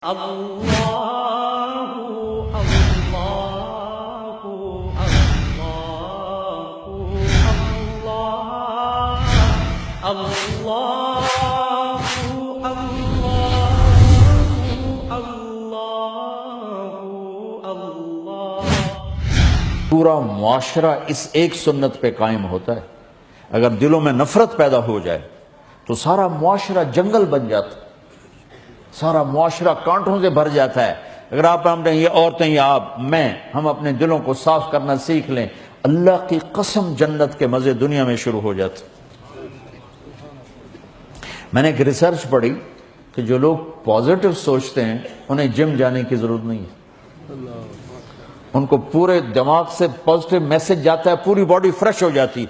اللہ اللہ اللہ اللہ اللہ پورا معاشرہ اس ایک سنت پہ قائم ہوتا ہے۔ اگر دلوں میں نفرت پیدا ہو جائے تو سارا معاشرہ جنگل بن جاتا ہے، سارا معاشرہ کانٹوں سے بھر جاتا ہے۔ اگر آپ نے یہ عورتیں یا آپ ہم اپنے دلوں کو صاف کرنا سیکھ لیں، اللہ کی قسم جنت کے مزے دنیا میں شروع ہو جاتے۔ میں نے ایک ریسرچ پڑھی کہ جو لوگ پازیٹو سوچتے ہیں انہیں جم جانے کی ضرورت نہیں ہے، ان کو پورے دماغ سے پازیٹو میسج جاتا ہے، پوری باڈی فریش ہو جاتی۔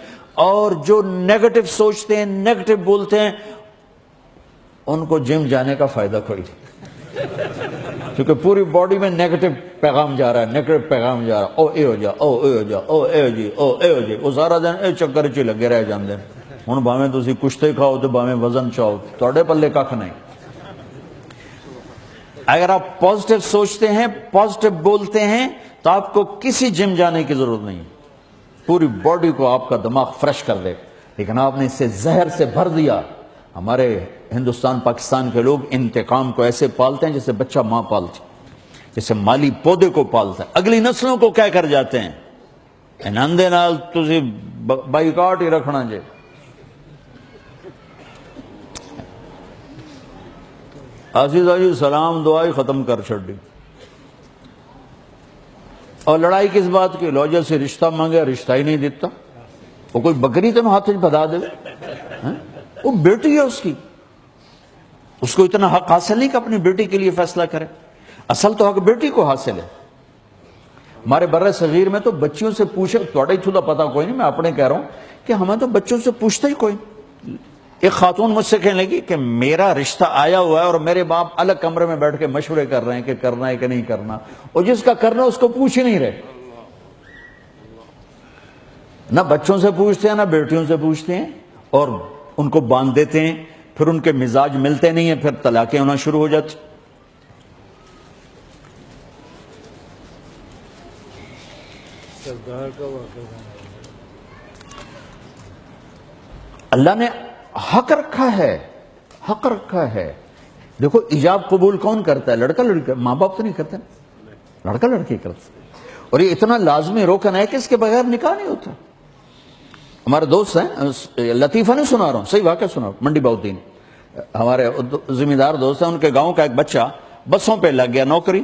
اور جو نیگیٹو سوچتے ہیں، نیگیٹو بولتے ہیں، ان کو جم جانے کا فائدہ کوئی نہیں، کیونکہ پوری باڈی میں نیگیٹو پیغام جا رہا ہے، نیگیٹو پیغام جا رہا ہے۔ او اے ہو جا، او اے ہو جا، او اے ہو جی، او اے ہو جی، وہ سارا دن اے چکر چ لگے رہ جاندے ہیں۔ ہن بھاویں تسی کشتے کھاؤ تو بھاویں وزن چاہو، تواڈے پلے ککھ نہیں۔ اگر آپ پازیٹو سوچتے ہیں، پازیٹو بولتے ہیں، تو آپ کو کسی جم جانے کی ضرورت نہیں، پوری باڈی کو آپ کا دماغ فریش کر دے۔ لیکن آپ نے اسے زہر سے بھر دیا۔ ہمارے ہندوستان پاکستان کے لوگ انتقام کو ایسے پالتے ہیں جیسے بچہ ماں پالتی، جیسے مالی پودے کو پالتا ہے، اگلی نسلوں کو کہہ کر جاتے ہیں اندے نال تسی بائیکاٹ ہی رکھنا جے۔ عزیزہ جی سلام دعائی ختم کر چھڑی، اور لڑائی کس بات کی؟ لوجہ سے رشتہ مانگے، رشتہ ہی نہیں دیتا۔ وہ کوئی بکری تم ہاتھ بدا دے، وہ بیٹی ہے اس کی، اس کو اتنا حق حاصل نہیں کہ اپنی بیٹی کے لیے فیصلہ کرے۔ اصل تو حق بیٹی کو حاصل ہے۔ ہمارے بر صغیر میں تو بچیوں سے پوچھے، توڑا ہی تھوڑا پتا کوئی نہیں، میں اپنے کہہ رہا ہوں کہ ہمیں تو بچوں سے پوچھتا ہی کوئی نہیں۔ ایک خاتون مجھ سے کہنے لگی کہ میرا رشتہ آیا ہوا ہے اور میرے باپ الگ کمرے میں بیٹھ کے مشورے کر رہے ہیں کہ کرنا ہے کہ نہیں کرنا، اور جس کا کرنا اس کو پوچھ ہی نہیں رہے۔ نہ بچوں سے پوچھتے ہیں، نہ بیٹیوں سے پوچھتے ہیں، اور ان کو باندھ دیتے ہیں، پھر ان کے مزاج ملتے نہیں ہیں، پھر طلاقیں ہونا شروع ہو جاتی۔ اللہ نے حق رکھا ہے، حق رکھا ہے۔ دیکھو ایجاب قبول کون کرتا ہے؟ لڑکا لڑکی، ماں باپ تو نہیں کرتے، لڑکا لڑکی کرتا۔ اور یہ اتنا لازمی روکن ہے کہ اس کے بغیر نکاح نہیں ہوتا۔ ہمارے دوست ہیں، لطیفہ نہیں سنا رہا ہوں، صحیح واقعہ سنا رہا ہوں، منڈی باؤدین، ہمارے ذمہ دار دوست ہیں، ان کے گاؤں کا ایک بچہ بسوں پہ لگ گیا نوکری،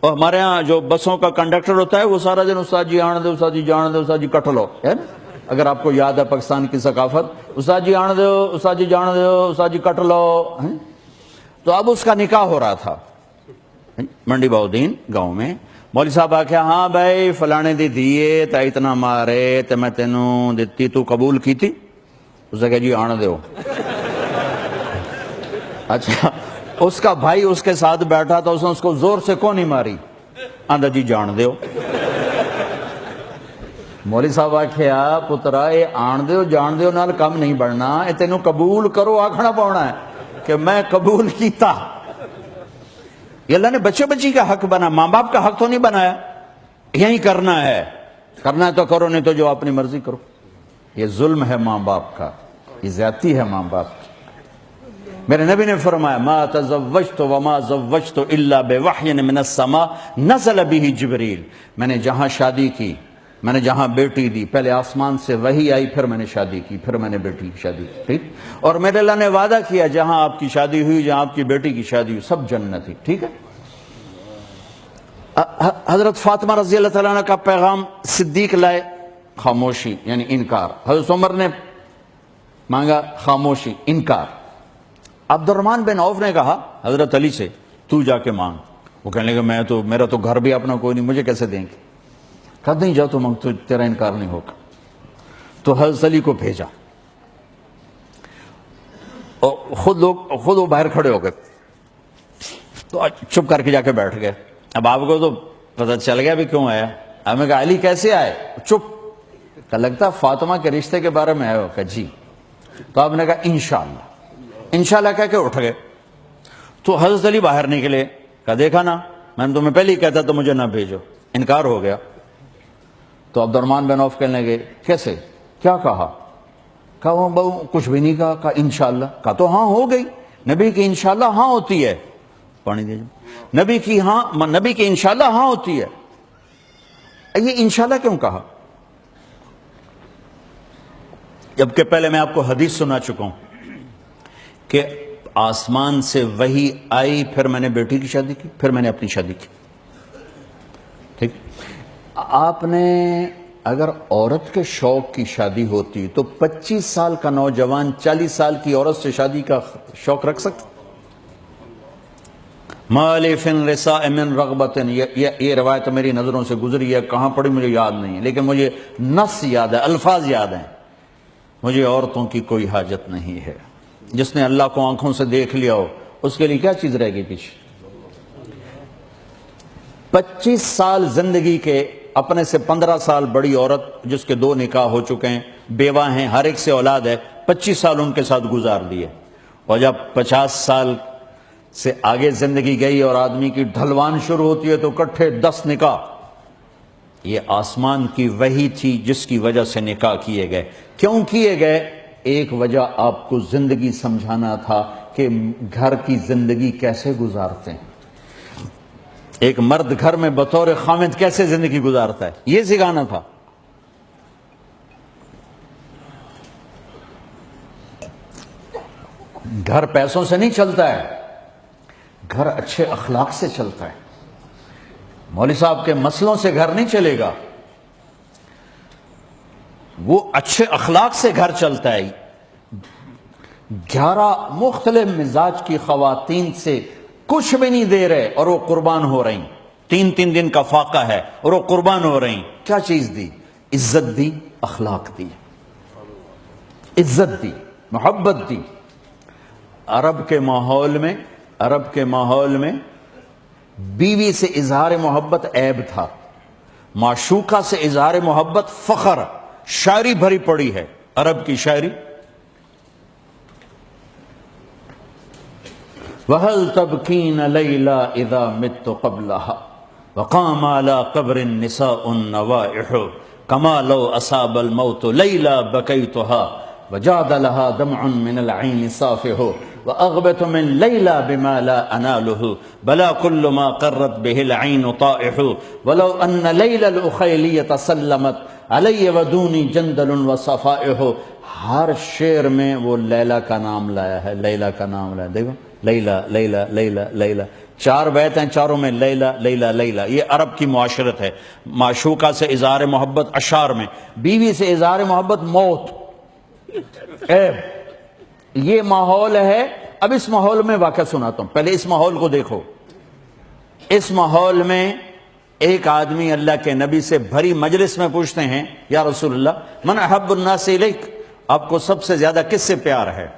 اور ہمارے ہاں جو بسوں کا کنڈکٹر ہوتا ہے وہ سارا دن استاد جی آن دے، استاد جی جان دے، استاد جی کٹ لو، ہے نا؟ اگر آپ کو یاد ہے پاکستان کی ثقافت، استاد جی آن دو، استاد جی جان دو، استاد جی کٹ لو۔ تو اب اس کا نکاح ہو رہا تھا منڈی باؤدین گاؤں میں۔ مولوی صاحب آکھیا ہاں بھائی فلانے دی دیئے تا اتنا مارے تے میں تینوں دیتی، تو قبول کی تھی؟ اس نے کہا جی آن دیو۔ اچھا، اس کا بھائی اس کے ساتھ بیٹھا تھا، اس نے اس کو زور سے کون نہیں ماری؟ آندھا جی جان دیو۔ مولوی صاحب آکھیا پترا یہ آن دیو جان دیو نال کم نہیں بڑھنا، یہ تینوں قبول کرو آکھنا پاؤنا ہے کہ میں قبول کیتا۔ یہ اللہ نے بچے بچی کا حق بنا، ماں باپ کا حق تو نہیں بنایا۔ یہی کرنا ہے تو کرو، نہیں تو جو اپنی مرضی کرو۔ یہ ظلم ہے ماں باپ کا، یہ زیادتی ہے ماں باپ کی۔ میرے نبی نے فرمایا ما تزوجت وما زوجت الا بوحی من السماء نزل به جبریل۔ میں نے جہاں شادی کی، میں نے جہاں بیٹی دی، پہلے آسمان سے وحی آئی، پھر میں نے شادی کی، پھر میں نے بیٹی کی شادی کی، ٹھیک؟ اور میرے اللہ نے وعدہ کیا جہاں آپ کی شادی ہوئی، جہاں آپ کی بیٹی کی شادی ہوئی، سب جنت ہی، ٹھیک ہے؟ حضرت فاطمہ رضی اللہ تعالیٰ عنہ کا پیغام صدیق لائے، خاموشی یعنی انکار۔ حضرت عمر نے مانگا، خاموشی، انکار۔ عبد الرحمن بن عوف نے کہا حضرت علی سے تو جا کے مانگ۔ وہ کہنے لگا میرا تو گھر بھی اپنا کوئی نہیں، مجھے کیسے دیں گے؟ کہا نہیں جا تو مانگ، تو تیرا انکار نہیں ہوگا۔ تو حضرت علی کو بھیجا، اور خود وہ باہر کھڑے ہو گئے، تو چپ کر کے جا کے بیٹھ گئے۔ اب آپ کو تو پتہ چل گیا بھی کیوں آیا۔ اب میں کہا علی کیسے آئے؟ چپ۔ کہ لگتا فاطمہ کے رشتے کے بارے میں آئے ہو؟ کہ جی۔ تو آپ نے کہا انشاءاللہ، انشاءاللہ کہہ کے اٹھ گئے۔ تو حضرت علی باہر نکلے، کہا دیکھا نا میں نے تمہیں پہلے ہی کہتا تو مجھے نہ بھیجو، انکار ہو گیا۔ تو عبد الرحمن بن عوف کہنے لگے کیسے، کیا کہا؟ کہا وہ بہو کچھ بھی نہیں کہا، کہا انشاءاللہ۔ کہا تو ہاں ہو گئی، نبی کی انشاءاللہ ہاں ہوتی ہے، پانی دیجیے، نبی کی انشاءاللہ ہاں ہوتی ہے۔ یہ انشاءاللہ کیوں کہا؟ جبکہ پہلے میں آپ کو حدیث سنا چکا ہوں کہ آسمان سے وحی آئی، پھر میں نے بیٹی کی شادی کی، پھر میں نے اپنی شادی کی۔ ٹھیک، آپ نے اگر عورت کے شوق کی شادی ہوتی تو 25 سال کا نوجوان 40 سال کی عورت سے شادی کا شوق رکھ سکتا؟ مالی فن رساء من رغبت، یہ روایت میری نظروں سے گزری ہے، کہاں پڑھی مجھے یاد نہیں ہے، لیکن مجھے نص یاد ہے، الفاظ یاد ہیں، مجھے عورتوں کی کوئی حاجت نہیں ہے۔ جس نے اللہ کو آنکھوں سے دیکھ لیا ہو اس کے لیے کیا چیز رہ گئی پیچھے؟ 25 سال زندگی کے، اپنے سے 15 سال بڑی عورت جس کے 2 نکاح ہو چکے ہیں، بیوہ ہیں، ہر ایک سے اولاد ہے، 25 سال ان کے ساتھ گزار دیے، اور جب 50 سال سے آگے زندگی گئی اور آدمی کی ڈھلوان شروع ہوتی ہے تو اکٹھے 10 نکاح۔ یہ آسمان کی وحی تھی جس کی وجہ سے نکاح کیے گئے۔ کیوں کیے گئے؟ ایک وجہ آپ کو زندگی سمجھانا تھا کہ گھر کی زندگی کیسے گزارتے ہیں، ایک مرد گھر میں بطور خامد کیسے زندگی گزارتا ہے، یہ سکھانا تھا۔ گھر پیسوں سے نہیں چلتا ہے، گھر اچھے اخلاق سے چلتا ہے۔ مولوی صاحب کے مسئلوں سے گھر نہیں چلے گا، وہ اچھے اخلاق سے گھر چلتا ہے۔ 11 مختلف مزاج کی خواتین سے کچھ بھی نہیں دے رہے اور وہ قربان ہو رہی، 3 دن کا فاقہ ہے اور وہ قربان ہو رہی۔ کیا چیز دی؟ عزت دی، اخلاق دی، عزت دی، محبت دی۔ عرب کے ماحول میں بیوی سے اظہار محبت عیب تھا، معشوقہ سے اظہار محبت فخر۔ شاعری بھری پڑی ہے عرب کی شاعری، وَهَلْ تَبْكِينَ لَيْلَا إِذَا مِتُّ قَبْلَهَا وَقَامَ عَلَى قَبْرٍ نِسَاءٌ نَوَائِحُ كَمَا لَوْ أَصَابَ الْمَوْتُ لَيْلَا بَكَيْتُهَا وَجَادَ لَهَا دَمْعٌ مِنَ الْعَيْنِ صَافِحُ وَأَغْبَتُ مِنْ لَيْلَا بِمَا لَا أَنَالُهُ بَلَا كُلُّ مَا قَرَّتْ بِهِ الْعَيْنُ طَائِحُ وَلَوْ أَنَّ لَيْلَ الْأُخَيْلِيَّةَ سَلَّمَتْ عَلَيَّ وَدُونِي جَنْدَلٌ وَصَفَائِحُ۔ ہر شعر میں وہ لیلہ کا نام لایا ہے، لیلہ کا نام لایا، دیکھو لیلہ لیلہ لیلہ لیلہ، 4 بیت ہیں، چاروں میں لیلہ لیلہ لیلہ۔ یہ عرب کی معاشرت ہے، معشوقہ سے اظہار محبت اشعار میں، بیوی سے اظہار محبت موت، عیب۔ یہ ماحول ہے۔ اب اس ماحول میں واقعہ سناتا ہوں، پہلے اس ماحول کو دیکھو۔ اس ماحول میں ایک آدمی اللہ کے نبی سے بھری مجلس میں پوچھتے ہیں، یا رسول اللہ من احب الناس الیک، آپ کو سب سے زیادہ کس سے پیار ہے؟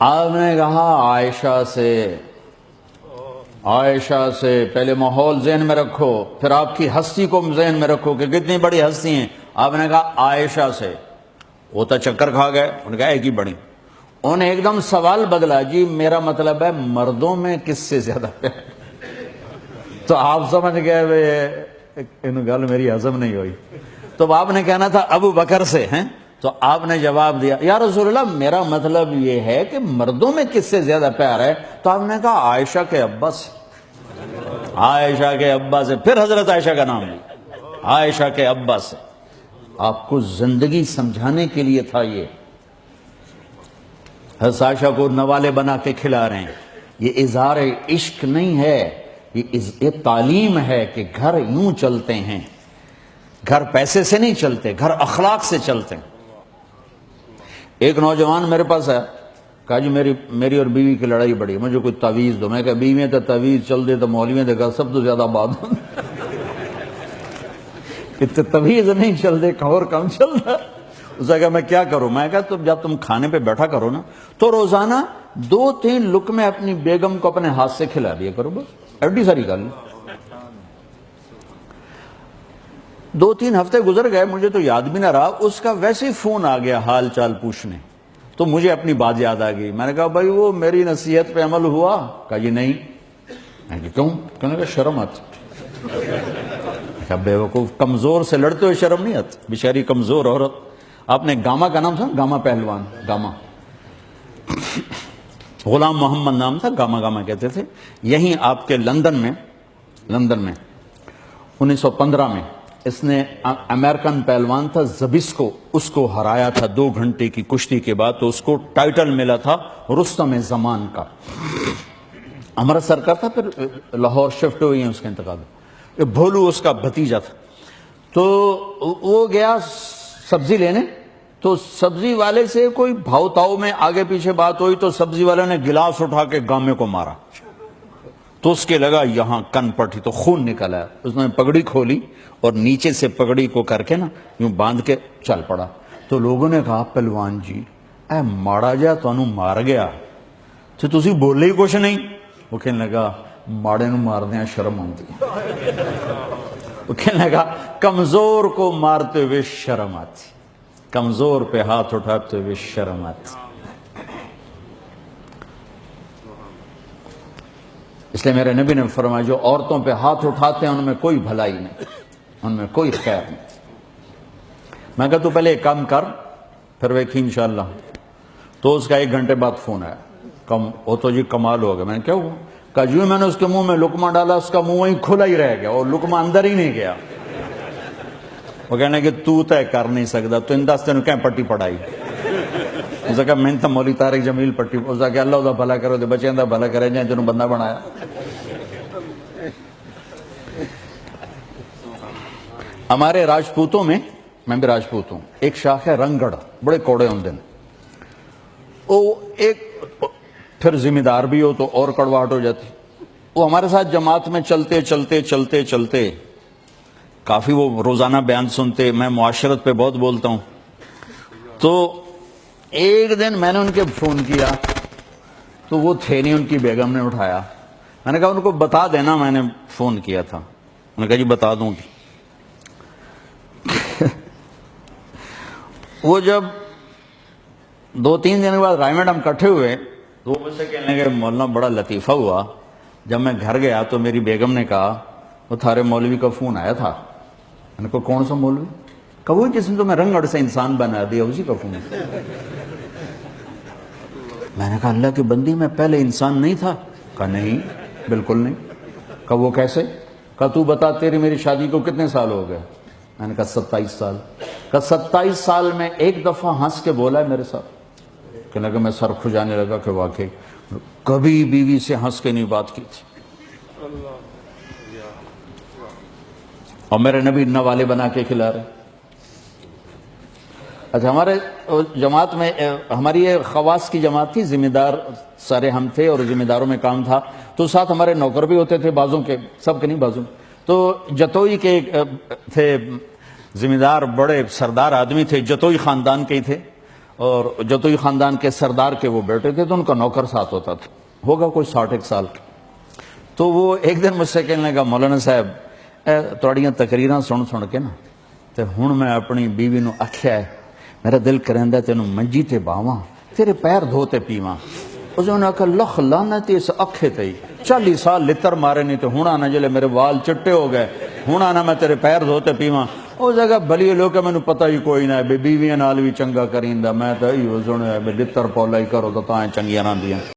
آپ نے کہا عائشہ سے۔ پہلے ماحول ذہن میں رکھو، پھر آپ کی ہستی کو ذہن میں رکھو کہ کتنی بڑی ہستی ہیں۔ آپ نے کہا عائشہ سے۔ وہ تو چکر کھا گئے، انہوں نے کہا ایک ہی بڑی۔ انہوں نے ایک دم سوال بدلا، جی میرا مطلب ہے مردوں میں کس سے زیادہ پیار؟ تو آپ سمجھ گئے ان گل میری ہضم نہیں ہوئی، تو آپ نے کہنا تھا ابو بکر سے ہیں۔ تو آپ نے جواب دیا یا رسول اللہ میرا مطلب یہ ہے کہ مردوں میں کس سے زیادہ پیار ہے؟ تو آپ نے کہا عائشہ کے ابا سے۔ عائشہ کے ابا سے، پھر حضرت عائشہ کا نام لیا، عائشہ کے ابا سے۔ آپ کو زندگی سمجھانے کے لیے تھا یہ۔ حضرت عائشہ کو نوالے بنا کے کھلا رہے ہیں۔ یہ اظہار عشق نہیں ہے، یہ تعلیم ہے کہ گھر یوں چلتے ہیں، گھر پیسے سے نہیں چلتے، گھر اخلاق سے چلتے ہیں۔ ایک نوجوان میرے پاس ہے، کہا جی میری اور بیوی کی لڑائی بڑی، مجھے کوئی تعویذ دو۔ میں کہا بیوی تو تعویذ چل دے تو مولویوں دے گا سب تو زیادہ بات اتنے تعویذ نہیں چل دے اور کم چلتا۔ اس نے کہا میں کیا کروں؟ میں کہا تو جب تم کھانے پہ بیٹھا کرو نا تو روزانہ 2-3 لقمے اپنی بیگم کو اپنے ہاتھ سے کھلا دیا کرو، بس ایڈی ساری گل۔ 2-3 ہفتے گزر گئے، مجھے تو یاد بھی نہ رہا، اس کا ویسے فون آ گیا حال چال پوچھنے۔ تو مجھے اپنی بات یاد آ گئی. میں نے کہا بھائی وہ میری نصیحت پہ عمل ہوا؟ کہا یہ نہیں. میں نے کہا کیوں؟ کہنے کا شرم آتی. بے وقوف، کمزور سے لڑتے ہوئے شرم نہیں آتی، بیچاری کمزور عورت. آپ نے گاما کا نام تھا، گاما پہلوان، گاما غلام محمد نام تھا، گاما کہتے تھے. یہیں آپ کے لندن میں 1915 میں اس نے امریکن پہلوان تھا زبیسکو، اس کو ہرایا تھا 2 گھنٹے کی کشتی کے بعد. تو اس کو ٹائٹل ملا تھا رستم زمان کا. امرتسر کا تھا، پھر لاہور شفٹ ہوئی ہیں اس کا انتقال. یہ بھولو اس کا بھتیجا تھا. تو وہ گیا سبزی لینے، تو سبزی والے سے کوئی بھاؤ تاؤ میں آگے پیچھے بات ہوئی، تو سبزی والے نے گلاس اٹھا کے گامے کو مارا. تو اس کے لگا یہاں کن پٹی، تو خون نکلا. اس نے پگڑی کھولی اور نیچے سے پگڑی کو کر کے نا یوں باندھ کے چل پڑا. تو لوگوں نے کہا پہلوان جی اے ماڑا جا تانوں مار گیا تو تسی بولے ہی کچھ نہیں. وہ کہنے لگا ماڑے نو مار دیا شرم آتی. وہ کہنے لگا کمزور کو مارتے ہوئے شرم آتی، کمزور پہ ہاتھ اٹھاتے ہوئے شرم آتی. اس لیے میرے نبی نے فرمایا جو عورتوں پہ ہاتھ اٹھاتے ہیں ان میں کوئی بھلائی نہیں، ان میں کوئی خیر نہیں. میں کہا تو پہلے ایک کام کر پھر ویکھی انشاءاللہ. تو اس کا 1 گھنٹے بعد فون آیا، وہ تو جی کمال ہو گیا. میں نے کیا ہوا؟ کہا جو میں نے اس کے منہ میں لقمہ ڈالا اس کا منہ وہیں کھلا ہی رہ گیا اور لقمہ اندر ہی نہیں گیا. وہ کہنے کہ تو طے کر نہیں سکتا، تو انداز تینوں کہیں پٹی پڑھائی. اس نے کہا میں تو مولی طارق جمیل پٹی. اس نے کہا اللہ دا بھلا کرو دے بچے دا بھلا کرے جائیں جنہوں بندہ بنایا. ہمارے راجپوتوں میں بھی راجپوت ہوں، ایک شاخ ہے رنگڑ، بڑے کوڑے ہوندے ہیں. وہ ایک پھر ذمہ دار بھی ہو تو اور کڑواہٹ ہو جاتی. وہ ہمارے ساتھ جماعت میں چلتے کافی وہ روزانہ بیان سنتے. میں معاشرت پہ بہت بولتا ہوں. تو ایک دن میں نے ان کے فون کیا تو وہ تھے نہیں، ان کی بیگم نے اٹھایا. میں نے کہا ان کو بتا دینا میں نے فون کیا تھا. انہوں نے کہا جی بتا دوں گی. وہ جب 2-3 دن کے بعد رائے ہم کٹھے ہوئے تو وہ مجھ سے کہنے کہ مولانا بڑا لطیفہ ہوا. جب میں گھر گیا تو میری بیگم نے کہا وہ تھارے مولوی کا فون آیا تھا. میں نے کہا کون سا مولوی؟ کہا وہ جس نے تو میں رنگڑ سے انسان بنا دیا اسی کا فون. میں نے کہا اللہ کی بندی میں پہلے انسان نہیں تھا؟ کہا نہیں بالکل نہیں. کہا وہ کیسے؟ کہا تو بتا تیری میری شادی کو کتنے سال ہو گئے؟ میں نے کہا 27 سال. کہا 27 سال میں ایک دفعہ ہنس کے بولا ہے میرے ساتھ؟ کہنے لگا میں سر کھجانے لگا کہ واقعی کبھی بیوی سے ہنس کے نہیں بات کی تھی. اور میرے نبی نوالے بنا کے کھلا رہے. اچھا ہمارے جماعت میں ہماری یہ خواص کی جماعت تھی، ذمہ دار سارے ہم تھے اور ذمہ داروں میں کام تھا. تو ساتھ ہمارے نوکر بھی ہوتے تھے، بازوں کے، سب کے نہیں بازوں. تو جتوئی کے تھے ذمہ دار، بڑے سردار آدمی تھے، جتوئی خاندان کے ہی تھے. اور جتوئی خاندان کے سردار کے وہ بیٹے تھے تو ان کا نوکر ساتھ ہوتا تھا، ہوگا کوئی 60 سال کا. تو وہ ایک دن مجھ سے کہنے لگا مولانا صاحب تھوڑیاں تقریراں سن کے نا تے ہن میں اپنی بیوی نو آکھیا ہے میرا دل کریندا تینوں منجی تے باواں تیرے پیر دھوتے پیواں. اس نے کہا لکھ لعنت اس اکھے تے 40 سال لتر مارے نہیں تے ہن آنا جلے میرے وال چٹے ہو گئے ہن آنا میں تیرے پیر دھوتے پیواں. اس جگہ بھلی لوگ مینوں پتہ ہی کوئی نہ ہے بیویاں نال بھی چنگا کریندا. میں تے ایو سنیا لتر پولا ہی کرو تو تاں چنگیاں رہندیاں.